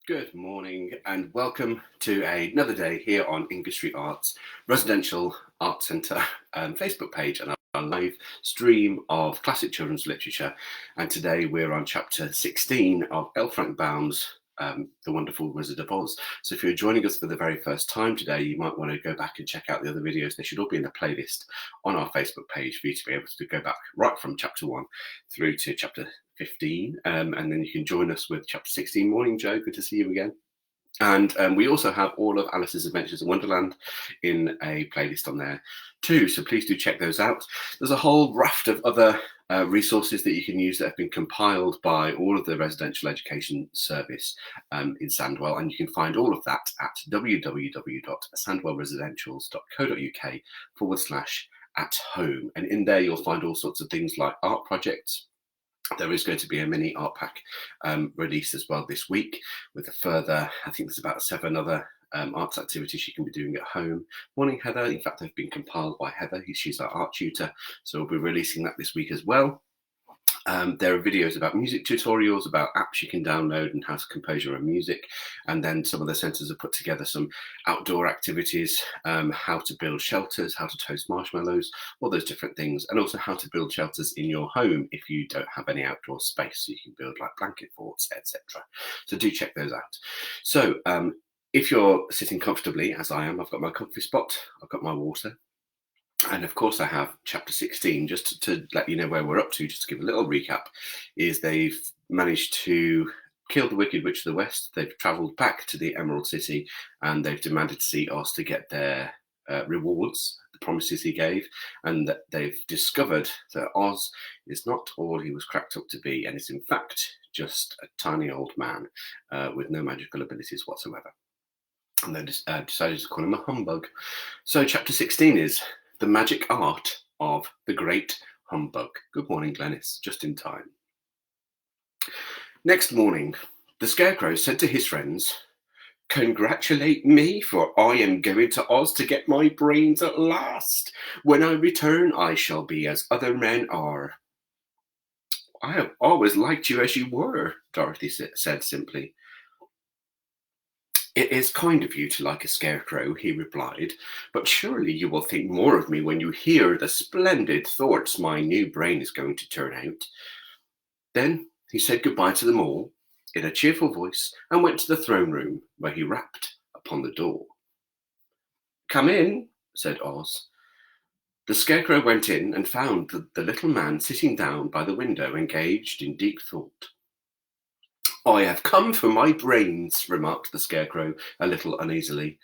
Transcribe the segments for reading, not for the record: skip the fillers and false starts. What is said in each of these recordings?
Good morning and welcome to another day here on English Street Arts Residential Art Centre Facebook page and our live stream of classic children's literature. And today we're on chapter 16 of L. Frank Baum's The Wonderful Wizard of Oz. So if you're joining us for the very first time today, you might want to go back and check out the other videos. They should all be in the playlist on our Facebook page for you to be able to go back right from chapter 1 through to chapter 15, and then you can join us with chapter 16. Morning, Joe. Good to see you again. And we also have all of Alice's Adventures in Wonderland in a playlist on there too, so please do check those out. There's a whole raft of other resources that you can use that have been compiled by all of the Residential Education Service in Sandwell, and you can find all of that at www.sandwellresidentials.co.uk/@home. And in there you'll find all sorts of things like art projects. There is going to be a mini art pack released as well this week with a further, I think there's about 7 other arts activities you can be doing at home. Morning, Heather. In fact, they've been compiled by Heather. She's our art tutor. So we'll be releasing that this week as well. There are videos about music tutorials, about apps you can download and how to compose your own music. And then some of the centres have put together some outdoor activities, how to build shelters, how to toast marshmallows, all those different things. And also how to build shelters in your home if you don't have any outdoor space. So you can build like blanket forts, etc. So do check those out. So if you're sitting comfortably, as I am, I've got my comfy spot, I've got my water. And of course, I have chapter 16, just to let you know where we're up to, just to give a little recap, is they've managed to kill the Wicked Witch of the West. They've travelled back to the Emerald City and they've demanded to see Oz to get their rewards, the promises he gave, and that they've discovered that Oz is not all he was cracked up to be, and is in fact just a tiny old man with no magical abilities whatsoever. And they decided to call him a humbug. So chapter 16 is The Magic Art of the Great Humbug. Good morning, Glenys, just in time. Next morning, the Scarecrow said to his friends, "Congratulate me, for I am going to Oz to get my brains at last. When I return, I shall be as other men are." "I have always liked you as you were," Dorothy said simply. "It is kind of you to like a scarecrow," he replied, "but surely you will think more of me when you hear the splendid thoughts my new brain is going to turn out." Then he said goodbye to them all in a cheerful voice and went to the throne room, where he rapped upon the door. "Come in," said Oz. The Scarecrow went in and found the little man sitting down by the window, engaged in deep thought. "I have come for my brains," remarked the Scarecrow a little uneasily.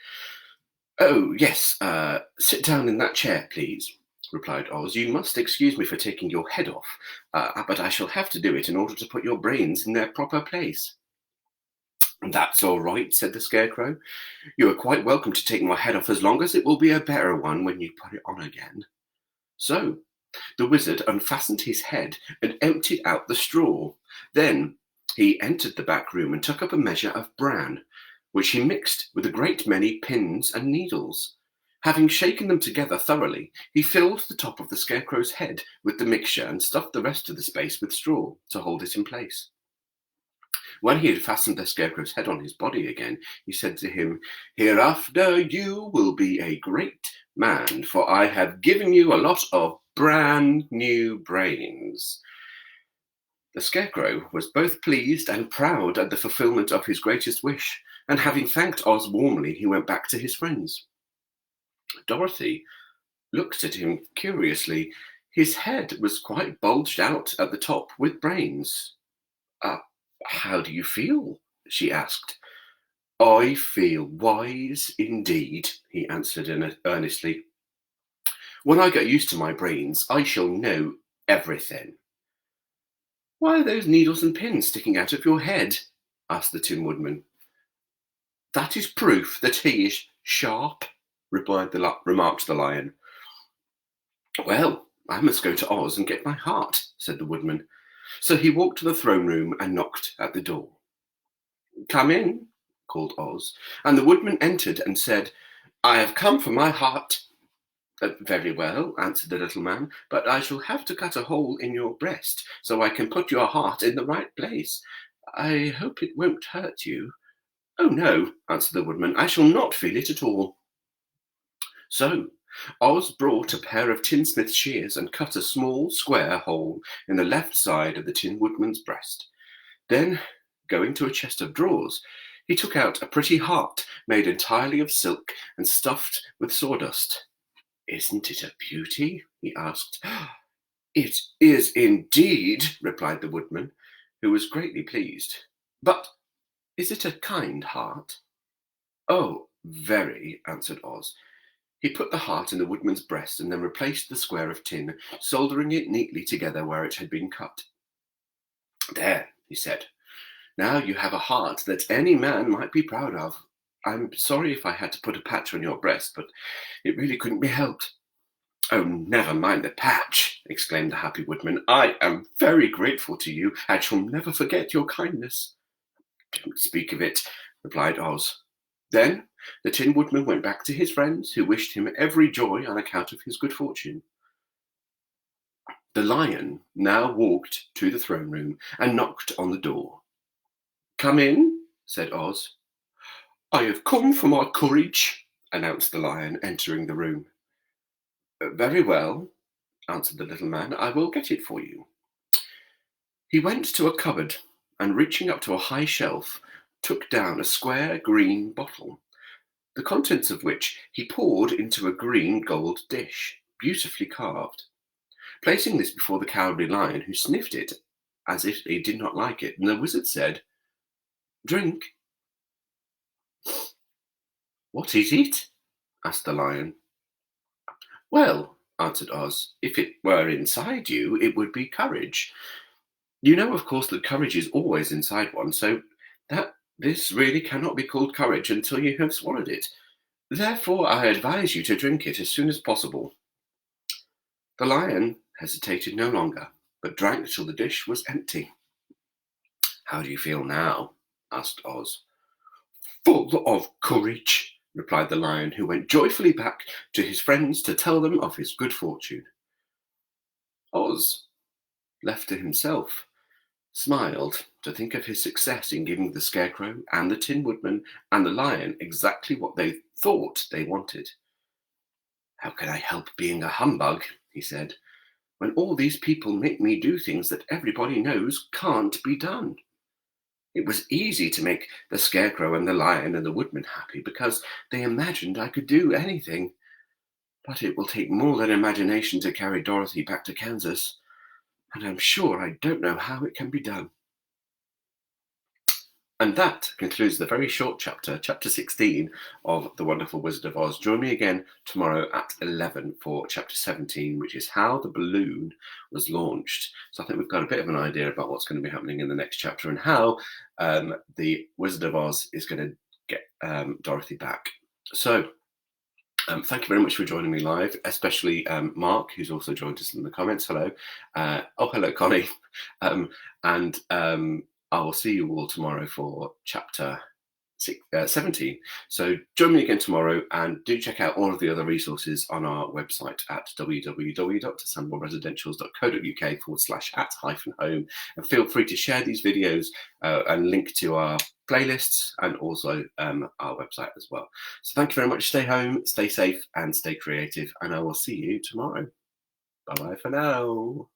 "Oh, yes, sit down in that chair, please," replied Oz. "You must excuse me for taking your head off, but I shall have to do it in order to put your brains in their proper place." "That's all right," said the Scarecrow. "You are quite welcome to take my head off as long as it will be a better one when you put it on again." So the wizard unfastened his head and emptied out the straw. Then he entered the back room and took up a measure of bran, which he mixed with a great many pins and needles. Having shaken them together thoroughly, he filled the top of the Scarecrow's head with the mixture and stuffed the rest of the space with straw to hold it in place. When he had fastened the Scarecrow's head on his body again, he said to him, "Hereafter you will be a great man, for I have given you a lot of brand new brains." The Scarecrow was both pleased and proud at the fulfillment of his greatest wish, and having thanked Oz warmly, he went back to his friends. Dorothy looked at him curiously. His head was quite bulged out at the top with brains. "How do you feel?" she asked. "I feel wise indeed," he answered earnestly. "When I get used to my brains, I shall know everything." "Why are those needles and pins sticking out of your head?" asked the Tin Woodman. "That is proof that he is sharp," remarked the Lion. "Well, I must go to Oz and get my heart," said the Woodman. So he walked to the throne room and knocked at the door. "Come in," called Oz, and the Woodman entered and said, "I have come for my heart." "Very well," answered the little man, "but I shall have to cut a hole in your breast so I can put your heart in the right place. I hope it won't hurt you." "Oh no," answered the woodman, "I shall not feel it at all." So Oz brought a pair of tinsmith's shears and cut a small square hole in the left side of the Tin Woodman's breast. Then, going to a chest of drawers, he took out a pretty heart made entirely of silk and stuffed with sawdust. "Isn't it a beauty?" he asked. "It is indeed," replied the woodman, who was greatly pleased. "But is it a kind heart?" "Oh, very," answered Oz. He put the heart in the woodman's breast and then replaced the square of tin, soldering it neatly together where it had been cut. "There," he said. "Now you have a heart that any man might be proud of. I'm sorry if I had to put a patch on your breast, but it really couldn't be helped." "Oh, never mind the patch," exclaimed the happy woodman. "I am very grateful to you, and shall never forget your kindness." "Don't speak of it," replied Oz. Then the Tin Woodman went back to his friends, who wished him every joy on account of his good fortune. The Lion now walked to the throne room and knocked on the door. "Come in," said Oz. "I have come for my courage," announced the Lion, entering the room. "Very well," answered the little man. "I will get it for you." He went to a cupboard and, reaching up to a high shelf, took down a square green bottle, the contents of which he poured into a green gold dish, beautifully carved. Placing this before the Cowardly Lion, who sniffed it as if he did not like it, and the wizard said, "Drink." "What is it?" asked the Lion. "Well," answered Oz, "if it were inside you, it would be courage. You know, of course, that courage is always inside one, so that this really cannot be called courage until you have swallowed it. Therefore, I advise you to drink it as soon as possible." The Lion hesitated no longer, but drank till the dish was empty. "How do you feel now?" asked Oz. "Full of courage," replied the Lion, who went joyfully back to his friends to tell them of his good fortune. Oz, left to himself, smiled to think of his success in giving the Scarecrow and the Tin Woodman and the Lion exactly what they thought they wanted. "How can I help being a humbug," he said, "when all these people make me do things that everybody knows can't be done? It was easy to make the Scarecrow and the Lion and the Woodman happy because they imagined I could do anything. But it will take more than imagination to carry Dorothy back to Kansas, and I'm sure I don't know how it can be done." And that concludes the very short chapter, chapter 16 of The Wonderful Wizard of Oz. Join me again tomorrow at 11 for chapter 17, which is how the balloon was launched. So I think we've got a bit of an idea about what's going to be happening in the next chapter and how the Wizard of Oz is going to get Dorothy back. So thank you very much for joining me live, especially Mark, who's also joined us in the comments. Hello. Hello, Connie. And I will see you all tomorrow for chapter 17. So join me again tomorrow, and do check out all of the other resources on our website at www.sandwellresidentials.co.uk/@-home, and feel free to share these videos and link to our playlists and also our website as well. So thank you very much. Stay home, stay safe, and stay creative, and I will see you tomorrow. Bye bye for now.